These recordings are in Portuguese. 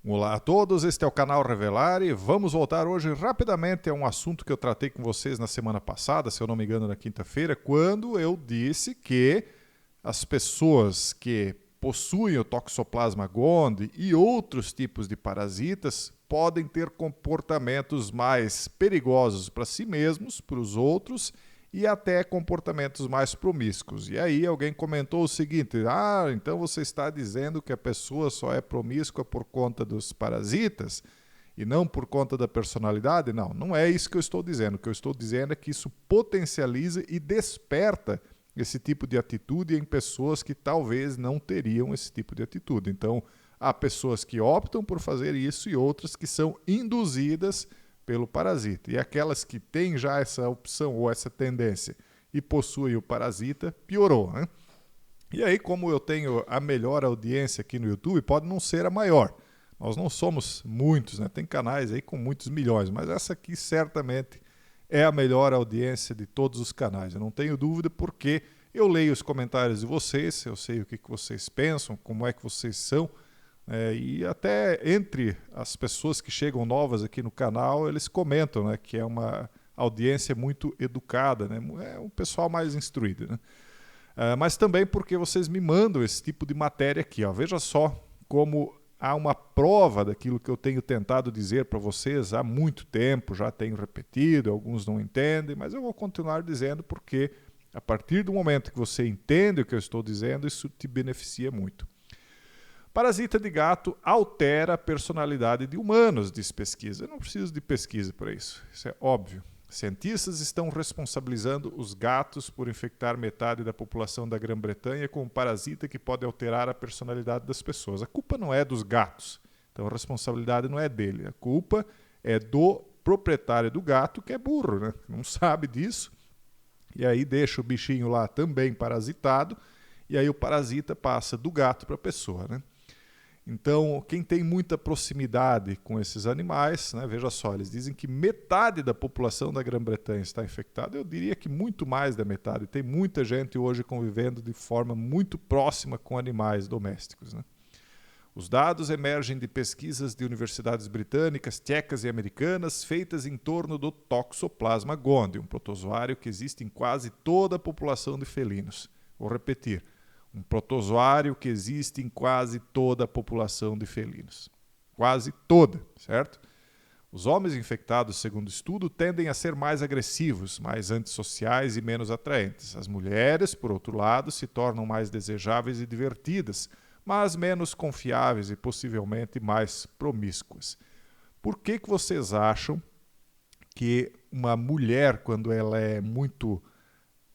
Olá a todos, este é o canal Revelar e vamos voltar hoje rapidamente a um assunto que eu tratei com vocês na semana passada, se eu não me engano na quinta-feira, quando eu disse que as pessoas que possuem o Toxoplasma gondii e outros tipos de parasitas podem ter comportamentos mais perigosos para si mesmos, para os outros e até comportamentos mais promíscuos. E aí alguém comentou o seguinte: então você está dizendo que a pessoa só é promíscua por conta dos parasitas e não por conta da personalidade? Não, não é isso que eu estou dizendo. O que eu estou dizendo é que isso potencializa e desperta esse tipo de atitude em pessoas que talvez não teriam esse tipo de atitude. Então, há pessoas que optam por fazer isso e outras que são induzidas pelo parasita. E aquelas que têm já essa opção ou essa tendência e possuem o parasita, piorou, né? E aí, como eu tenho a melhor audiência aqui no YouTube, pode não ser a maior. Nós não somos muitos, né? Tem canais aí com muitos milhões, mas essa aqui certamente é a melhor audiência de todos os canais. Eu não tenho dúvida porque eu leio os comentários de vocês, eu sei o que vocês pensam, como é que vocês são. E até entre as pessoas que chegam novas aqui no canal, eles comentam, né, que é uma audiência muito educada, né, é um pessoal mais instruído. Né? Mas também porque vocês me mandam esse tipo de matéria aqui. Ó. Veja só como há uma prova daquilo que eu tenho tentado dizer para vocês há muito tempo, já tenho repetido, alguns não entendem, mas eu vou continuar dizendo porque a partir do momento que você entende o que eu estou dizendo, isso te beneficia muito. Parasita de gato altera a personalidade de humanos, diz pesquisa. Eu não preciso de pesquisa para isso, isso é óbvio. Cientistas estão responsabilizando os gatos por infectar metade da população da Grã-Bretanha com um parasita que pode alterar a personalidade das pessoas. A culpa não é dos gatos, então a responsabilidade não é dele. A culpa é do proprietário do gato, que é burro, né? Não sabe disso, e aí deixa o bichinho lá também parasitado, e aí o parasita passa do gato para a pessoa, né? Então, quem tem muita proximidade com esses animais, né, veja só, eles dizem que metade da população da Grã-Bretanha está infectada. Eu diria que muito mais da metade. Tem muita gente hoje convivendo de forma muito próxima com animais domésticos. Né? Os dados emergem de pesquisas de universidades britânicas, tchecas e americanas feitas em torno do Toxoplasma gondii, um protozoário que existe em quase toda a população de felinos. Vou repetir. Um protozoário que existe em quase toda a população de felinos. Quase toda, certo? Os homens infectados, segundo o estudo, tendem a ser mais agressivos, mais antissociais e menos atraentes. As mulheres, por outro lado, se tornam mais desejáveis e divertidas, mas menos confiáveis e possivelmente mais promíscuas. Por que vocês acham que uma mulher, quando ela é muito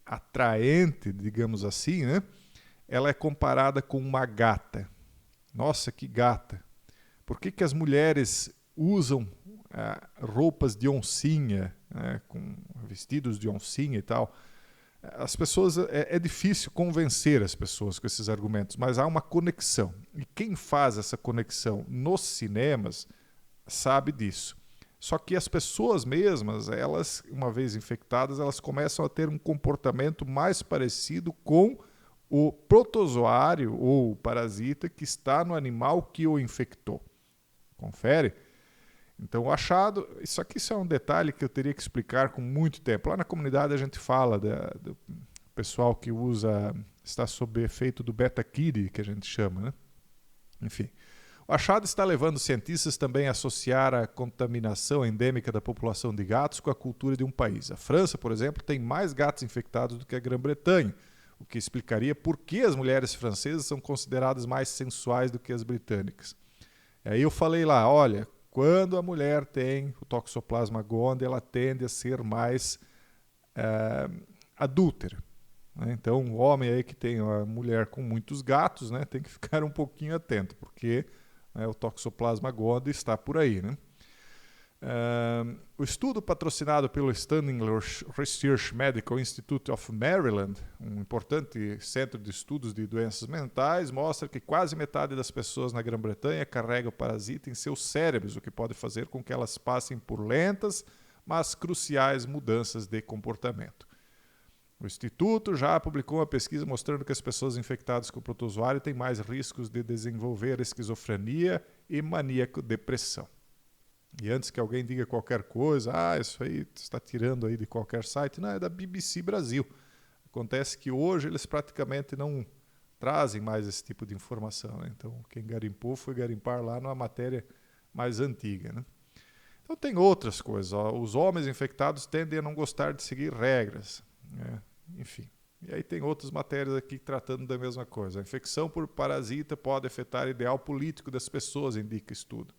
atraente, digamos assim, né? Ela é comparada com uma gata. Nossa, que gata! Por que as mulheres usam roupas de oncinha, com vestidos de oncinha e tal? As pessoas, é difícil convencer as pessoas com esses argumentos, mas há uma conexão. E quem faz essa conexão nos cinemas sabe disso. Só que as pessoas mesmas, elas, uma vez infectadas, elas começam a ter um comportamento mais parecido com o protozoário ou o parasita que está no animal que o infectou. Confere? Então o achado, isso é um detalhe que eu teria que explicar com muito tempo. Lá na comunidade a gente fala do pessoal que está sob efeito do beta-kiri, que a gente chama, né? Enfim. O achado está levando cientistas também a associar a contaminação endêmica da população de gatos com a cultura de um país. A França, por exemplo, tem mais gatos infectados do que a Grã-Bretanha, o que explicaria por que as mulheres francesas são consideradas mais sensuais do que as britânicas. E aí eu falei lá, olha, quando a mulher tem o Toxoplasma gondii, ela tende a ser mais adúltera. Né? Então, o homem aí que tem uma mulher com muitos gatos, né, tem que ficar um pouquinho atento, porque o Toxoplasma gondii está por aí, né? O estudo patrocinado pelo Stanley Research Medical Institute of Maryland, um importante centro de estudos de doenças mentais, mostra que quase metade das pessoas na Grã-Bretanha carrega o parasita em seus cérebros, o que pode fazer com que elas passem por lentas, mas cruciais mudanças de comportamento. O Instituto já publicou uma pesquisa mostrando que as pessoas infectadas com o protozoário têm mais riscos de desenvolver esquizofrenia e maníaco-depressão. E antes que alguém diga qualquer coisa, isso aí você está tirando aí de qualquer site, não, é da BBC Brasil. Acontece que hoje eles praticamente não trazem mais esse tipo de informação, né? Então, quem garimpou foi garimpar lá numa matéria mais antiga, né? Então, tem outras coisas. Os homens infectados tendem a não gostar de seguir regras, né? Enfim. E aí tem outras matérias aqui tratando da mesma coisa. A infecção por parasita pode afetar o ideal político das pessoas, indica estudo.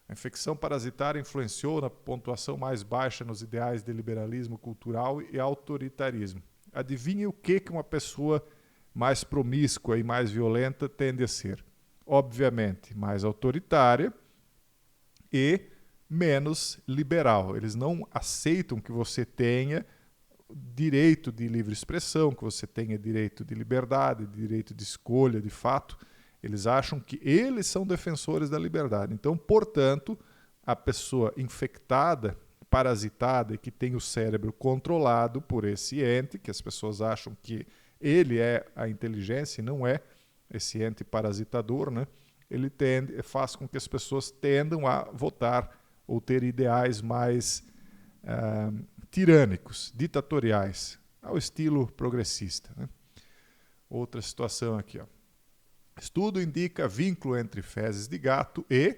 A infecção parasitária influenciou na pontuação mais baixa nos ideais de liberalismo cultural e autoritarismo. Adivinhe o que uma pessoa mais promíscua e mais violenta tende a ser? Obviamente, mais autoritária e menos liberal. Eles não aceitam que você tenha direito de livre expressão, que você tenha direito de liberdade, direito de escolha, de fato. Eles acham que eles são defensores da liberdade. Então, portanto, a pessoa infectada, parasitada e que tem o cérebro controlado por esse ente, que as pessoas acham que ele é a inteligência e não é esse ente parasitador, né? Ele faz com que as pessoas tendam a votar ou ter ideais mais tirânicos, ditatoriais, ao estilo progressista, né? Outra situação aqui, ó. Estudo indica vínculo entre fezes de gato e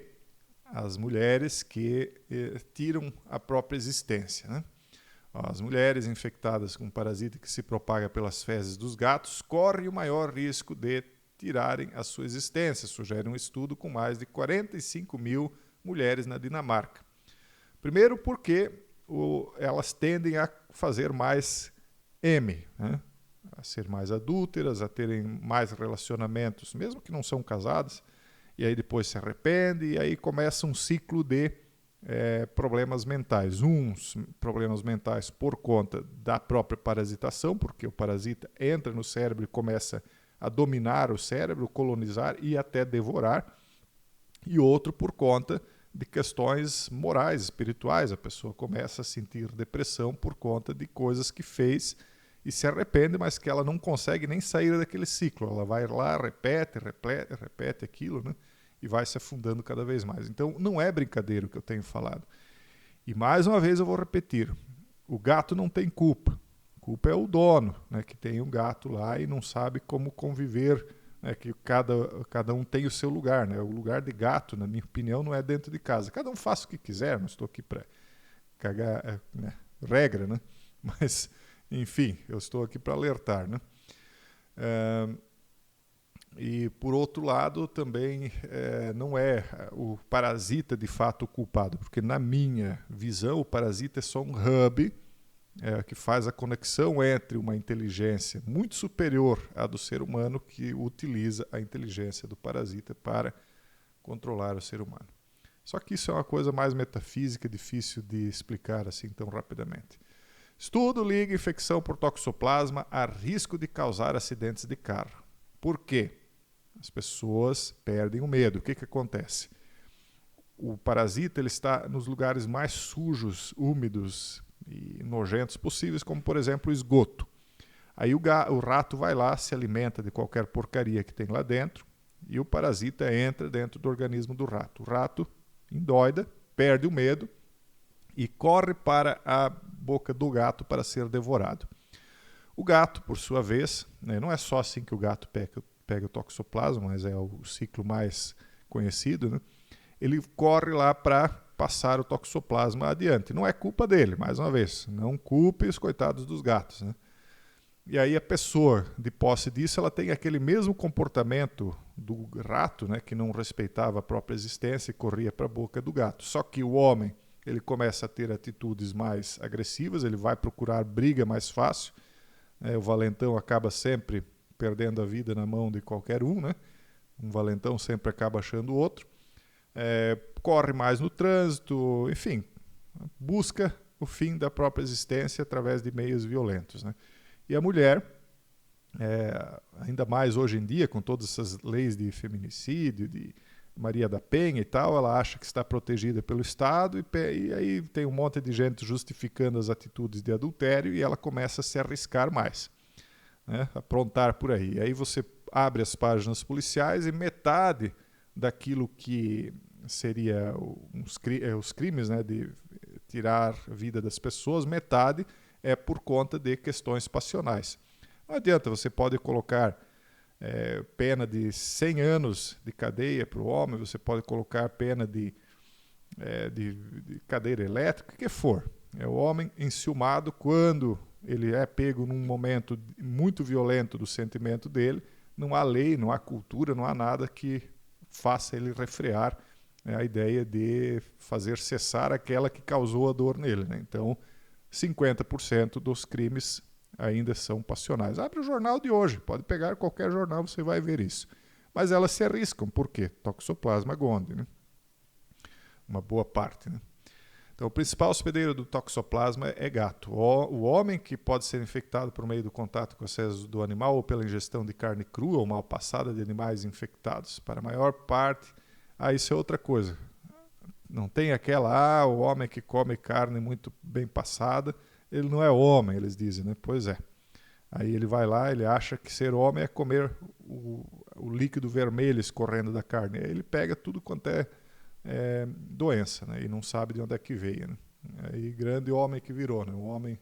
as mulheres que tiram a própria existência, né? As mulheres infectadas com parasita que se propaga pelas fezes dos gatos correm o maior risco de tirarem a sua existência, sugere um estudo com mais de 45 mil mulheres na Dinamarca. Primeiro porque elas tendem a fazer mais né? A ser mais adúlteras, a terem mais relacionamentos, mesmo que não são casadas, e aí depois se arrepende, e aí começa um ciclo de problemas mentais. Uns problemas mentais por conta da própria parasitação, porque o parasita entra no cérebro e começa a dominar o cérebro, colonizar e até devorar, e outro por conta de questões morais, espirituais. A pessoa começa a sentir depressão por conta de coisas que fez e se arrepende, mas que ela não consegue nem sair daquele ciclo. Ela vai lá, repete aquilo, né? E vai se afundando cada vez mais. Então, não é brincadeira o que eu tenho falado. E mais uma vez eu vou repetir, o gato não tem culpa. A culpa é o dono, né, que tem um gato lá e não sabe como conviver, né, que cada um tem o seu lugar, né? O lugar de gato, na minha opinião, não é dentro de casa. Cada um faz o que quiser, não estou aqui para cagar regra, né? Mas, enfim, eu estou aqui para alertar, né? E, por outro lado, também não é o parasita de fato o culpado, porque, na minha visão, o parasita é só um hub que faz a conexão entre uma inteligência muito superior à do ser humano, que utiliza a inteligência do parasita para controlar o ser humano. Só que isso é uma coisa mais metafísica, difícil de explicar assim tão rapidamente. Estudo liga infecção por toxoplasma a risco de causar acidentes de carro. Por quê? As pessoas perdem o medo. O que acontece? O parasita ele está nos lugares mais sujos, úmidos e nojentos possíveis, como, por exemplo, o esgoto. Aí o rato vai lá, se alimenta de qualquer porcaria que tem lá dentro e o parasita entra dentro do organismo do rato. O rato endoida, perde o medo e corre para a boca do gato para ser devorado. O gato, por sua vez, né, não é só assim que o gato pega o toxoplasma, mas é o ciclo mais conhecido, né? Ele corre lá para passar o toxoplasma adiante. Não é culpa dele, mais uma vez, não culpe os coitados dos gatos, né? E aí a pessoa, de posse disso, ela tem aquele mesmo comportamento do rato, né, que não respeitava a própria existência e corria para a boca do gato. Só que o homem, ele começa a ter atitudes mais agressivas, ele vai procurar briga mais fácil, né? O valentão acaba sempre perdendo a vida na mão de qualquer um, né? Um valentão sempre acaba achando o outro. Corre mais no trânsito, enfim, busca o fim da própria existência através de meios violentos, né? E a mulher, ainda mais hoje em dia, com todas essas leis de feminicídio, de Maria da Penha e tal, ela acha que está protegida pelo Estado e aí tem um monte de gente justificando as atitudes de adultério e ela começa a se arriscar mais, né? Aprontar por aí. Aí você abre as páginas policiais e metade daquilo que seria os crimes, né, de tirar a vida das pessoas, metade é por conta de questões passionais. Não adianta, você pode colocar pena de 100 anos de cadeia para o homem, você pode colocar pena de cadeira elétrica, o que for. É o homem enciumado quando ele é pego num momento muito violento do sentimento dele, não há lei, não há cultura, não há nada que faça ele refrear a ideia de fazer cessar aquela que causou a dor nele. Né? Então, 50% dos crimes ainda são passionais. Abre o jornal de hoje, pode pegar qualquer jornal, você vai ver isso. Mas elas se arriscam, por quê? Toxoplasma gondii, né? Uma boa parte. Né? Então, o principal hospedeiro do toxoplasma é gato. O homem que pode ser infectado por meio do contato com as fezes do animal ou pela ingestão de carne crua ou mal passada de animais infectados. Para a maior parte, isso é outra coisa. Não tem aquela, o homem que come carne muito bem passada, ele não é homem, eles dizem, né? Pois é. Aí ele vai lá, ele acha que ser homem é comer o líquido vermelho escorrendo da carne. Aí ele pega tudo quanto é doença, né? E não sabe de onde é que veio, né? Aí grande homem que virou, né? Um homem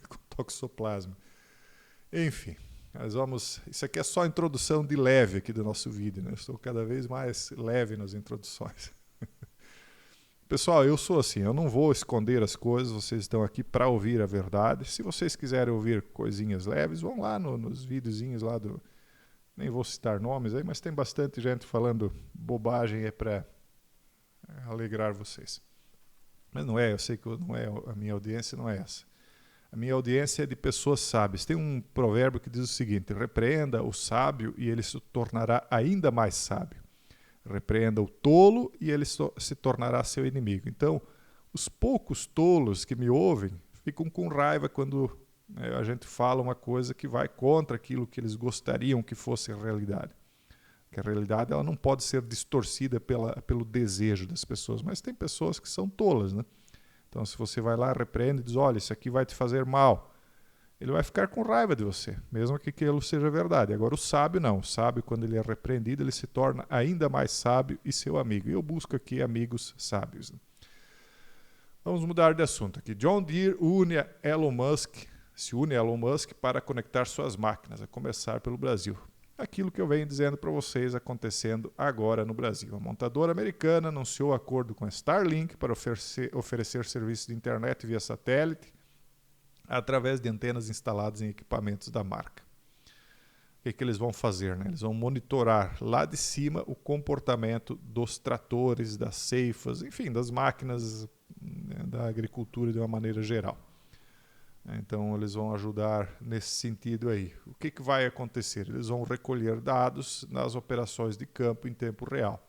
com toxoplasma. Enfim, isso aqui é só a introdução de leve aqui do nosso vídeo, né? Eu estou cada vez mais leve nas introduções. Pessoal, eu sou assim, eu não vou esconder as coisas, vocês estão aqui para ouvir a verdade. Se vocês quiserem ouvir coisinhas leves, vão lá nos videozinhos lá do... Nem vou citar nomes aí, mas tem bastante gente falando bobagem para alegrar vocês. Mas não é, eu sei que não é, a minha audiência não é essa. A minha audiência é de pessoas sábias. Tem um provérbio que diz o seguinte: repreenda o sábio e ele se tornará ainda mais sábio. Repreenda o tolo e ele se tornará seu inimigo. Então, os poucos tolos que me ouvem ficam com raiva quando a gente fala uma coisa que vai contra aquilo que eles gostariam que fosse a realidade. Que a realidade ela não pode ser distorcida pelo desejo das pessoas, mas tem pessoas que são tolas, né? Então, se você vai lá, repreende e diz, olha, isso aqui vai te fazer mal, ele vai ficar com raiva de você, mesmo que aquilo seja verdade. Agora, o sábio não. O sábio, quando ele é repreendido, ele se torna ainda mais sábio e seu amigo. E eu busco aqui amigos sábios. Vamos mudar de assunto aqui. John Deere se une a Elon Musk para conectar suas máquinas, a começar pelo Brasil. Aquilo que eu venho dizendo para vocês acontecendo agora no Brasil. A montadora americana anunciou acordo com a Starlink para oferecer serviços de internet via satélite através de antenas instaladas em equipamentos da marca. O que eles vão fazer? Né? Eles vão monitorar lá de cima o comportamento dos tratores, das ceifas, enfim, das máquinas, né, da agricultura de uma maneira geral. Então, eles vão ajudar nesse sentido aí. O que vai acontecer? Eles vão recolher dados nas operações de campo em tempo real.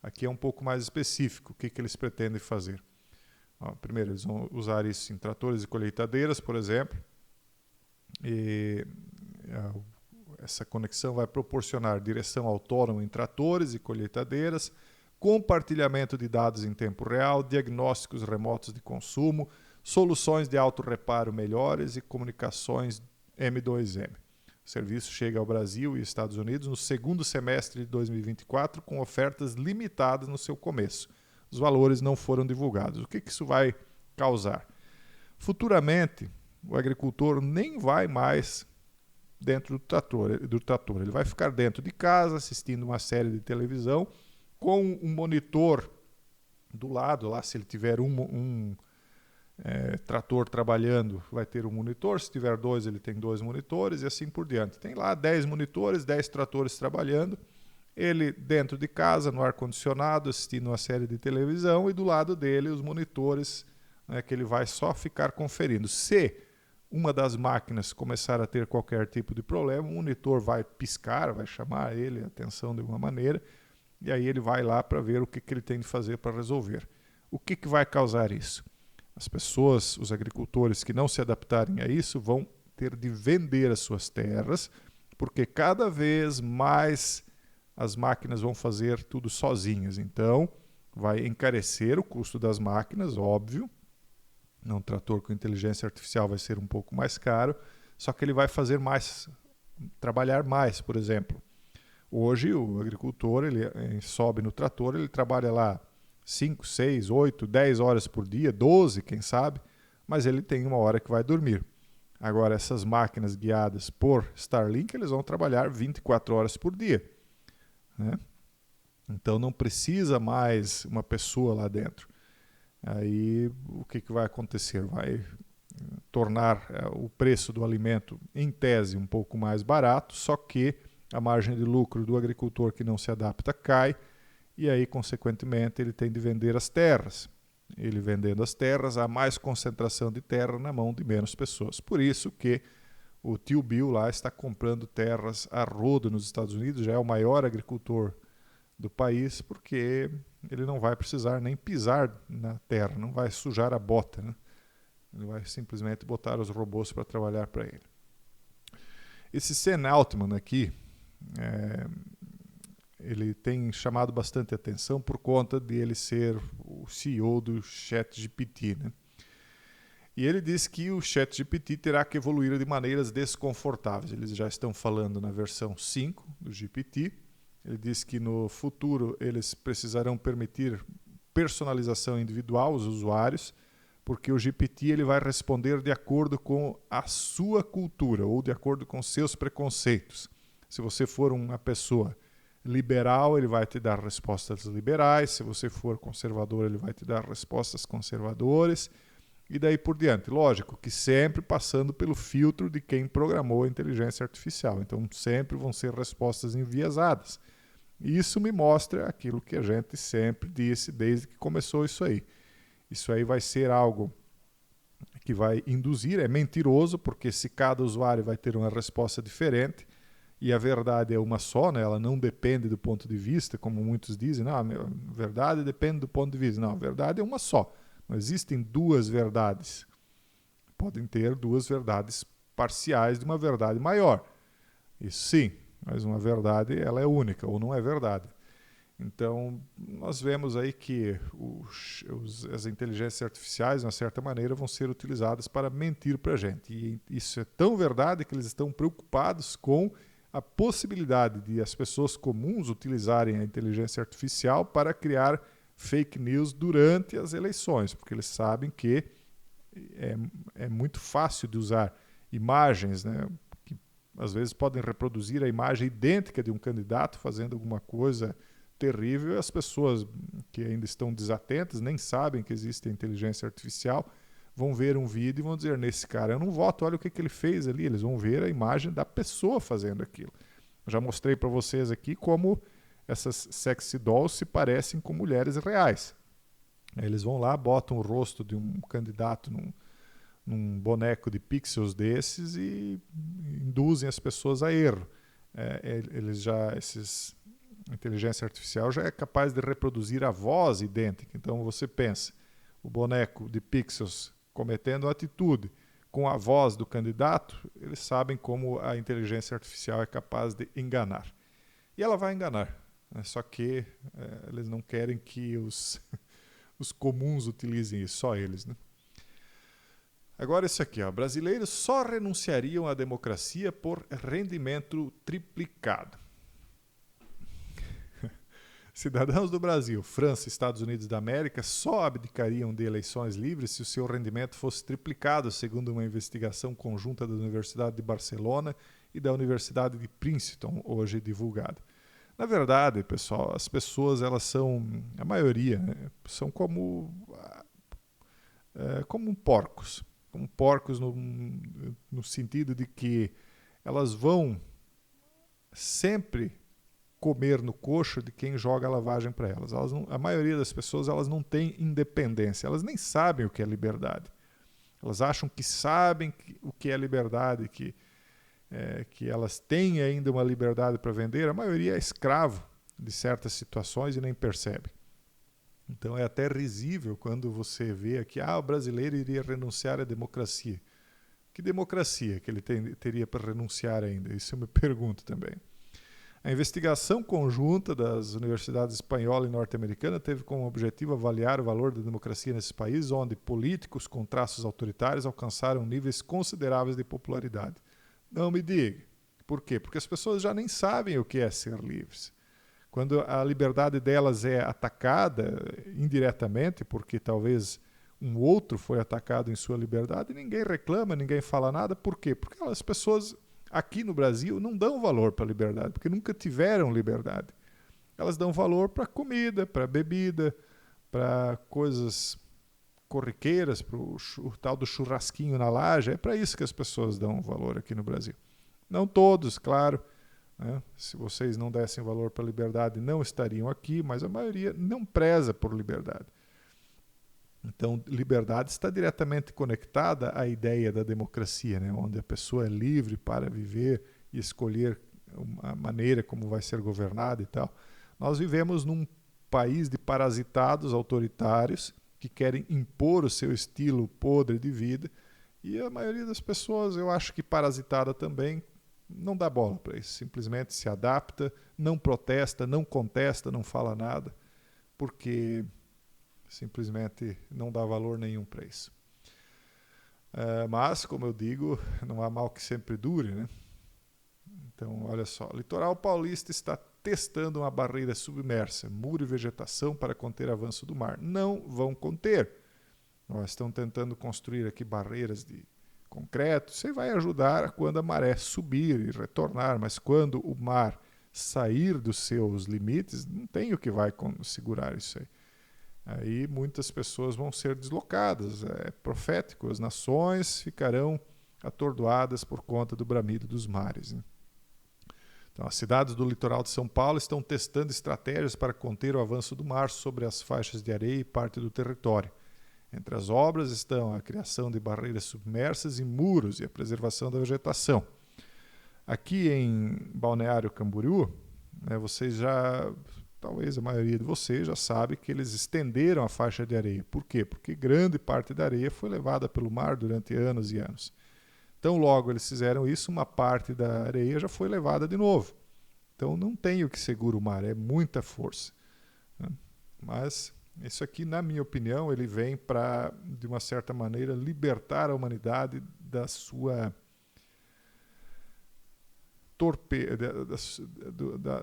Aqui é um pouco mais específico. O que eles pretendem fazer? Primeiro, eles vão usar isso em tratores e colheitadeiras, por exemplo. E essa conexão vai proporcionar direção autônoma em tratores e colheitadeiras, compartilhamento de dados em tempo real, diagnósticos remotos de consumo, soluções de autorreparo melhores e comunicações M2M. O serviço chega ao Brasil e Estados Unidos no segundo semestre de 2024 com ofertas limitadas no seu começo. Os valores não foram divulgados. O que isso vai causar? Futuramente, o agricultor nem vai mais dentro do trator. Ele vai ficar dentro de casa, assistindo uma série de televisão, com um monitor do lado, lá se ele tiver um trator trabalhando, vai ter um monitor, se tiver dois, ele tem 2 monitores e assim por diante. Tem lá 10 monitores, 10 tratores trabalhando, ele dentro de casa, no ar-condicionado, assistindo uma série de televisão, e do lado dele os monitores, né, que ele vai só ficar conferindo. Se uma das máquinas começar a ter qualquer tipo de problema, o monitor vai piscar, vai chamar ele a atenção de alguma maneira, e aí ele vai lá para ver o que ele tem de fazer para resolver. O que vai causar isso? As pessoas, os agricultores que não se adaptarem a isso, vão ter de vender as suas terras, porque cada vez mais as máquinas vão fazer tudo sozinhas. Então, vai encarecer o custo das máquinas, óbvio. Um trator com inteligência artificial vai ser um pouco mais caro, só que ele vai fazer mais, trabalhar mais, por exemplo. Hoje o agricultor ele sobe no trator, ele trabalha lá 5, 6, 8, 10 horas por dia, 12, quem sabe, mas ele tem uma hora que vai dormir. Agora, essas máquinas guiadas por Starlink, eles vão trabalhar 24 horas por dia, né? Então não precisa mais uma pessoa lá dentro. Aí o que vai acontecer? Vai tornar o preço do alimento, em tese, um pouco mais barato, só que a margem de lucro do agricultor que não se adapta cai, e aí, consequentemente, ele tem de vender as terras. Ele vendendo as terras, há mais concentração de terra na mão de menos pessoas. Por isso que o tio Bill lá está comprando terras a rodo nos Estados Unidos, já é o maior agricultor do país, porque ele não vai precisar nem pisar na terra, não vai sujar a bota, né? Ele vai simplesmente botar os robôs para trabalhar para ele. Esse Sam Altman aqui, ele tem chamado bastante atenção por conta de ele ser o CEO do ChatGPT, né? E ele diz que o ChatGPT terá que evoluir de maneiras desconfortáveis. Eles já estão falando na versão 5 do GPT. Ele diz que no futuro eles precisarão permitir personalização individual aos usuários, porque o GPT ele vai responder de acordo com a sua cultura ou de acordo com seus preconceitos. Se você for uma pessoa liberal, ele vai te dar respostas liberais. Se você for conservador, ele vai te dar respostas conservadoras. E daí por diante. Lógico que sempre passando pelo filtro de quem programou a inteligência artificial. Então sempre vão ser respostas enviesadas. E isso me mostra aquilo que a gente sempre disse desde que começou isso aí. Isso aí vai ser algo que vai induzir, é mentiroso, porque se cada usuário vai ter uma resposta diferente, e a verdade é uma só, né? Ela não depende do ponto de vista, como muitos dizem, não, a verdade depende do ponto de vista. Não, a verdade é uma só. Não existem duas verdades. Podem ter duas verdades parciais de uma verdade maior. Isso sim, mas uma verdade ela é única, ou não é verdade. Então, nós vemos aí que as inteligências artificiais, de uma certa maneira, vão ser utilizadas para mentir para a gente. E isso é tão verdade que eles estão preocupados com a possibilidade de as pessoas comuns utilizarem a inteligência artificial para criar fake news durante as eleições, porque eles sabem que é muito fácil de usar imagens, né, que às vezes podem reproduzir a imagem idêntica de um candidato fazendo alguma coisa terrível, e as pessoas que ainda estão desatentas, nem sabem que existe a inteligência artificial, vão ver um vídeo e vão dizer, nesse cara eu não voto, olha o que ele fez ali. Eles vão ver a imagem da pessoa fazendo aquilo. Eu já mostrei para vocês aqui como essas sexy dolls se parecem com mulheres reais. Eles vão lá, botam o rosto de um candidato num boneco de pixels desses e induzem as pessoas a erro. A inteligência artificial já é capaz de reproduzir a voz idêntica. Então você pensa, o boneco de pixels cometendo a atitude com a voz do candidato, eles sabem como a inteligência artificial é capaz de enganar. E ela vai enganar. Só que eles não querem que os comuns utilizem isso, só eles, né? Agora isso aqui, ó, brasileiros só renunciariam à democracia por rendimento triplicado. Cidadãos do Brasil, França e Estados Unidos da América só abdicariam de eleições livres se o seu rendimento fosse triplicado, segundo uma investigação conjunta da Universidade de Barcelona e da Universidade de Princeton, hoje divulgada. Na verdade, pessoal, as pessoas, elas são, a maioria, né, são como porcos. Como porcos no sentido de que elas vão sempre comer no coxo de quem joga a lavagem para elas. A maioria das pessoas, elas não tem independência. Elas nem sabem o que é liberdade. Elas acham que sabem o que é liberdade, que elas têm ainda uma liberdade para vender. A maioria é escravo de certas situações e nem percebe. Então é até risível quando você vê aqui, o brasileiro iria renunciar à democracia. Que democracia que ele teria para renunciar ainda? Isso eu me pergunto também. A investigação conjunta das universidades espanhola e norte-americana teve como objetivo avaliar o valor da democracia nesse país, onde políticos com traços autoritários alcançaram níveis consideráveis de popularidade. Não me diga. Por quê? Porque as pessoas já nem sabem o que é ser livres. Quando a liberdade delas é atacada indiretamente, porque talvez um outro foi atacado em sua liberdade, ninguém reclama, ninguém fala nada. Por quê? Porque as pessoas aqui no Brasil não dão valor para a liberdade, porque nunca tiveram liberdade. Elas dão valor para comida, para bebida, para coisas corriqueiras, para o tal do churrasquinho na laje. É para isso que as pessoas dão valor aqui no Brasil. Não todos, claro. Né? Se vocês não dessem valor para a liberdade, não estariam aqui, mas a maioria não preza por liberdade. Então, liberdade está diretamente conectada à ideia da democracia, né? Onde a pessoa é livre para viver e escolher a maneira como vai ser governada e tal. Nós vivemos num país de parasitados autoritários que querem impor o seu estilo podre de vida, e a maioria das pessoas, eu acho que parasitada também, não dá bola para isso. Simplesmente se adapta, não protesta, não contesta, não fala nada, porque simplesmente não dá valor nenhum para isso. Mas, como eu digo, não há mal que sempre dure, né? Então, olha só, o litoral paulista está testando uma barreira submersa, muro e vegetação para conter avanço do mar. Não vão conter. Nós estão tentando construir aqui barreiras de concreto. Isso vai ajudar quando a maré subir e retornar, mas quando o mar sair dos seus limites, não tem o que vai segurar isso aí. Aí muitas pessoas vão ser deslocadas. É profético, as nações ficarão atordoadas por conta do bramido dos mares, né? Então, as cidades do litoral de São Paulo estão testando estratégias para conter o avanço do mar sobre as faixas de areia e parte do território. Entre as obras estão a criação de barreiras submersas e muros e a preservação da vegetação. Aqui em Balneário Camboriú, né, vocês já, talvez a maioria de vocês já sabe que eles estenderam a faixa de areia. Por quê? Porque grande parte da areia foi levada pelo mar durante anos e anos. Então, logo eles fizeram isso, uma parte da areia já foi levada de novo. Então, não tem o que segura o mar, é muita força, né? Mas isso aqui, na minha opinião, ele vem para, de uma certa maneira, libertar a humanidade da sua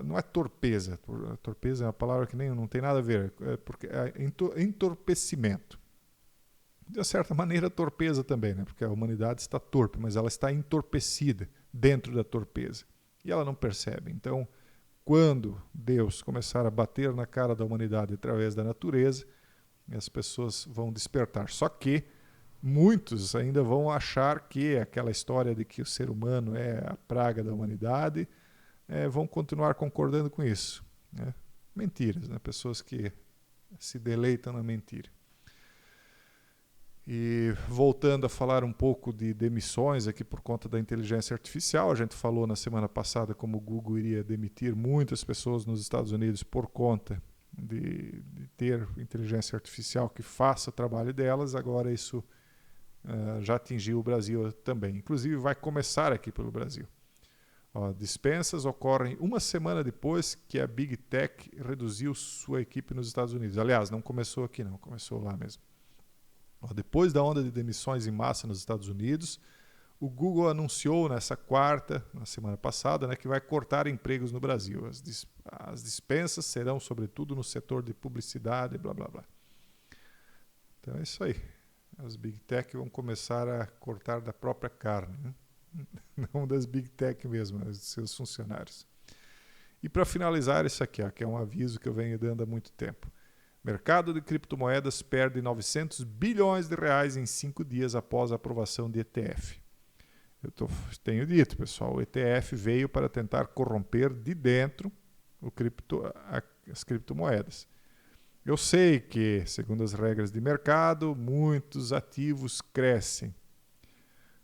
não é torpeza. Torpeza é uma palavra que não tem nada a ver, porque é entorpecimento. De certa maneira, torpeza também, né? Porque a humanidade está torpe, mas ela está entorpecida dentro da torpeza. E ela não percebe. Então, quando Deus começar a bater na cara da humanidade através da natureza, as pessoas vão despertar. Só que muitos ainda vão achar que aquela história de que o ser humano é a praga da humanidade, vão continuar concordando com isso, né? Mentiras, né? Pessoas que se deleitam na mentira. E voltando a falar um pouco de demissões aqui por conta da inteligência artificial, a gente falou na semana passada como o Google iria demitir muitas pessoas nos Estados Unidos por conta de ter inteligência artificial que faça o trabalho delas. Agora isso já atingiu o Brasil também. Inclusive vai começar aqui pelo Brasil. Dispensas ocorrem uma semana depois que a Big Tech reduziu sua equipe nos Estados Unidos. Aliás, não começou aqui não, começou lá mesmo. Depois da onda de demissões em massa nos Estados Unidos, o Google anunciou na semana passada, né, que vai cortar empregos no Brasil. As dispensas serão, sobretudo, no setor de publicidade, blá, blá, blá. Então é isso aí. As Big Tech vão começar a cortar da própria carne, né? Não das Big Tech mesmo, mas dos seus funcionários. E para finalizar isso aqui, que é um aviso que eu venho dando há muito tempo. Mercado de criptomoedas perde 900 bilhões de reais em 5 dias após a aprovação de ETF. Tenho dito, pessoal, o ETF veio para tentar corromper de dentro as criptomoedas. Eu sei que, segundo as regras de mercado, muitos ativos crescem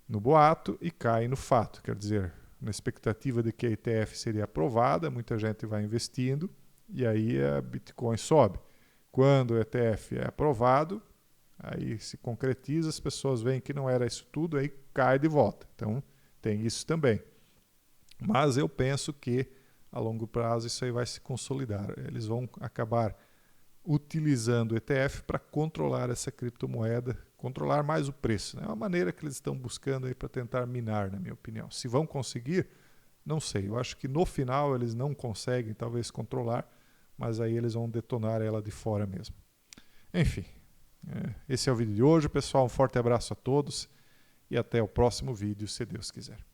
no boato e caem no fato. Quer dizer, na expectativa de que a ETF seria aprovada, muita gente vai investindo e aí a Bitcoin sobe. Quando o ETF é aprovado, aí se concretiza, as pessoas veem que não era isso tudo, aí cai de volta. Então, tem isso também. Mas eu penso que, a longo prazo, isso aí vai se consolidar. Eles vão acabar utilizando o ETF para controlar essa criptomoeda, controlar mais o preço, né? É uma maneira que eles estão buscando aí para tentar minar, na minha opinião. Se vão conseguir, Não sei, eu acho que no final eles não conseguem talvez controlar, mas aí eles vão detonar ela de fora mesmo. Enfim, esse é o vídeo de hoje, pessoal. Um forte abraço a todos e até o próximo vídeo, se Deus quiser.